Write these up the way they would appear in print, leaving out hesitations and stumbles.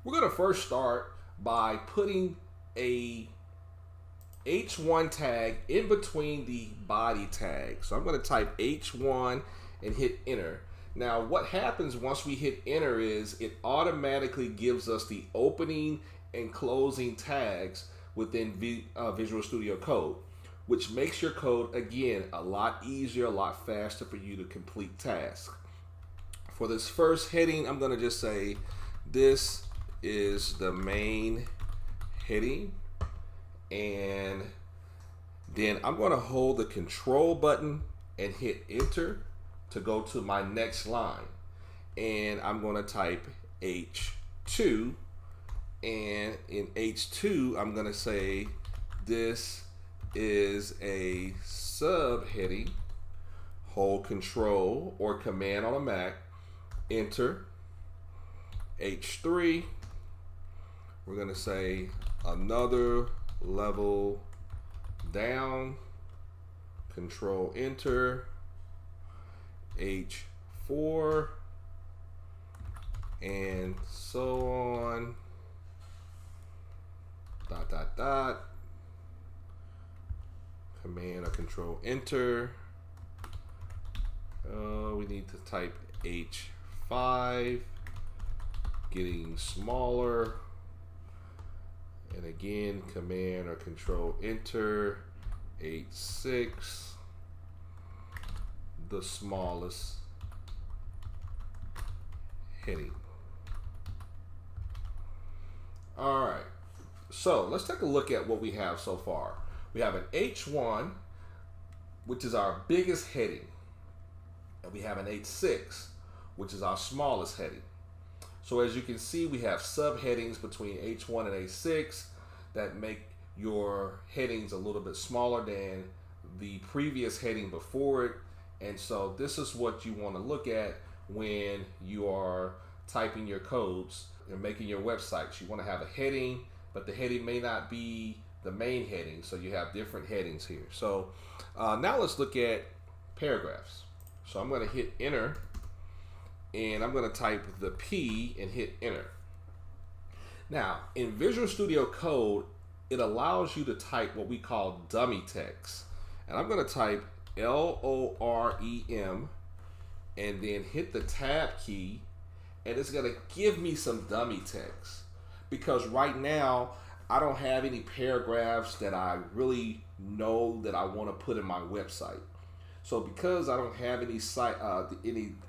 We're going to first start by putting a H1 tag in between the body tags. So I'm going to type H1 and hit enter. Now what happens once we hit enter is it automatically gives us the opening and closing tags within Visual Studio Code, which makes your code, again, a lot easier, a lot faster for you to complete tasks. For this first heading, I'm going to just say this is the main heading, and then I'm going to hold the control button and hit enter to go to my next line, and I'm going to type H2, and in H2 I'm going to say this is a subheading. Hold control or command on a Mac, enter. H3, we're going to say another level down, control enter. H4, and so on, dot dot dot, command or control enter. We need to type H5, getting smaller, and again command or control enter. H6, the smallest heading. All right, so let's take a look at what we have so far. We have an H1, which is our biggest heading, and we have an H6, which is our smallest heading. So as you can see, we have subheadings between H1 and H6 that make your headings a little bit smaller than the previous heading before it. And so this is what you want to look at when you are typing your codes and making your websites. You want to have a heading, but the heading may not be the main heading, so you have different headings here. So now let's look at paragraphs. So I'm going to hit enter, and I'm going to type the P and hit enter. Now in Visual Studio Code, it allows you to type what we call dummy text, and I'm going to type LOREM and then hit the tab key, and it's going to give me some dummy text, because right now I don't have any paragraphs that I really know that I want to put in my website. So because I don't have any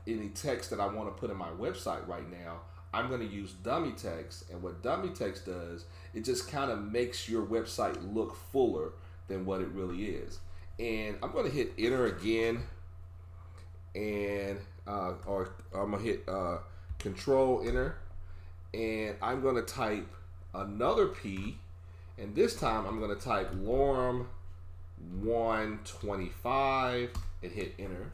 any text that I want to put in my website right now, I'm going to use dummy text. And what dummy text does, it just kind of makes your website look fuller than what it really is. And I'm going to hit enter again, and or I'm going to hit control enter, and I'm going to type another P, and this time I'm going to type lorem 125 and hit enter.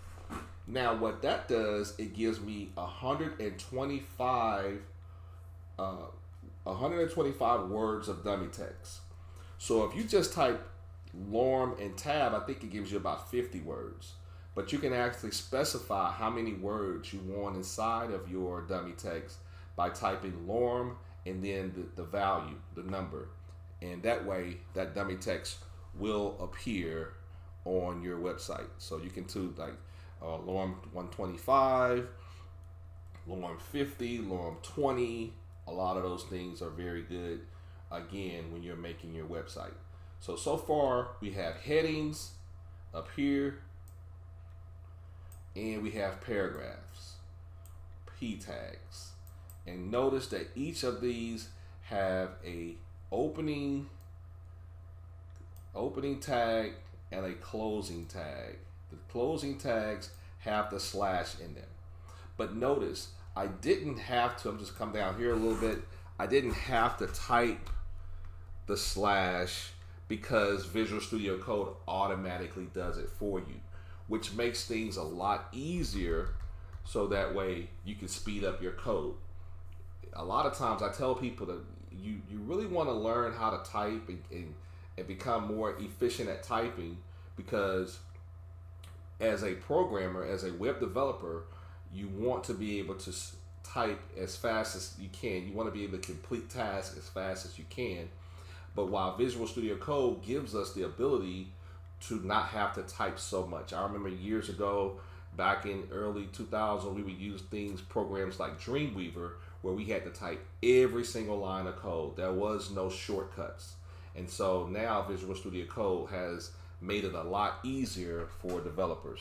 Now what that does, it gives me 125 words of dummy text. So if you just type lorem and tab, I think it gives you about 50 words. But you can actually specify how many words you want inside of your dummy text by typing lorem and then the value, the number. And that way, that dummy text will appear on your website. So you can do like lorem 125, lorem 50, lorem 20. A lot of those things are very good, again, when you're making your website. So far we have headings up here, and we have paragraphs, P tags. And notice that each of these have a opening tag and a closing tag. The closing tags have the slash in them. But notice, I didn't have to, I'm just come down here a little bit, I didn't have to type the slash because Visual Studio Code automatically does it for you, which makes things a lot easier, so that way you can speed up your code. A lot of times I tell people that you really want to learn how to type and become more efficient at typing, because as a programmer, as a web developer, you want to be able to type as fast as you can. You want to be able to complete tasks as fast as you can. But while Visual Studio Code gives us the ability to not have to type so much. I remember years ago, back in early 2000, we would use programs like Dreamweaver, where we had to type every single line of code. There was no shortcuts. And so now Visual Studio Code has made it a lot easier for developers.